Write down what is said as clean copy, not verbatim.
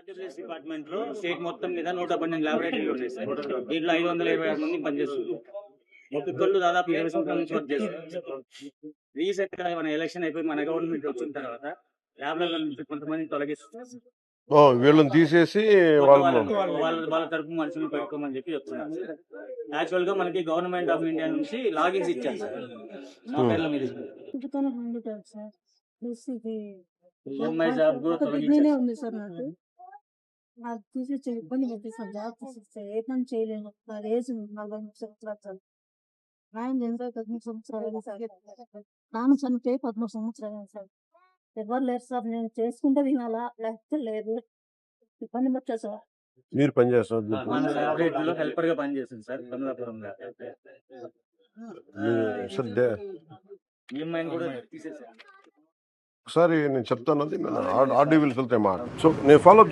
RWS department లో state మొత్తం మీద 112 ల్యాబొరేటరీలు ఉన్నాయి సార్. దీంట్లో 526 మంది పనిచేస్తున్నారు. ఒక్కొక్కళ్ళు దాదాపు 20 సంవత్సరాల నుంచి వర్క్ చేస్తారు. రీసెంట్ గా మన ఎలక్షన్ అయిపోయి మన గవర్నమెంట్ వచ్చిన తర్వాత ల్యాబ్లలో నుంచి కొంతమంది తొలగిస్తున్నారు. వీళ్ళని తీసేసి వాళ్ళ తరపు మనుషులు పెట్టుకోమని చెప్పి చెప్తున్నారు. యాక్చువల్ గా మనకి గవర్నమెంట్ ఆఫ్ ఇండియా నుంచి లాగిన్స్ ఇచ్చారు సార్ మా పేర్ల మీద. ఈఎంఐ జాబ్ కూడా తొలగించారు. ఉంది సార్ నాకు తీసేచ్చే ఇబ్బంది పెట్టి సార్ జాబ్ తీసేస్తే ఏ పని చేయలేను. నా ఏజ్ 40 సంవత్సరాలు సార్. నాయన ఎంతో 13 సంవత్సరాలు సార్. నాన్న చనిపోయి 13 సంవత్సరాలు సార్. ఎవరు లేరు సార్. నేను చేసుకుంటే తినాలా లేకపోతే లేదు. ఇబ్బంది పెట్టా సార్. మీరు పనిచేస్తారు ల్యాబొరేటరీలో హెల్పర్ గా పనిచేస్తుంది సార్ కమలాపురంలో. ఈఎంఐ కూడా తీసేసారు. ఒకసారి నేను చెప్తాను, ఆర్డీ వెళ్తే మాట. సో నేను ఫాలో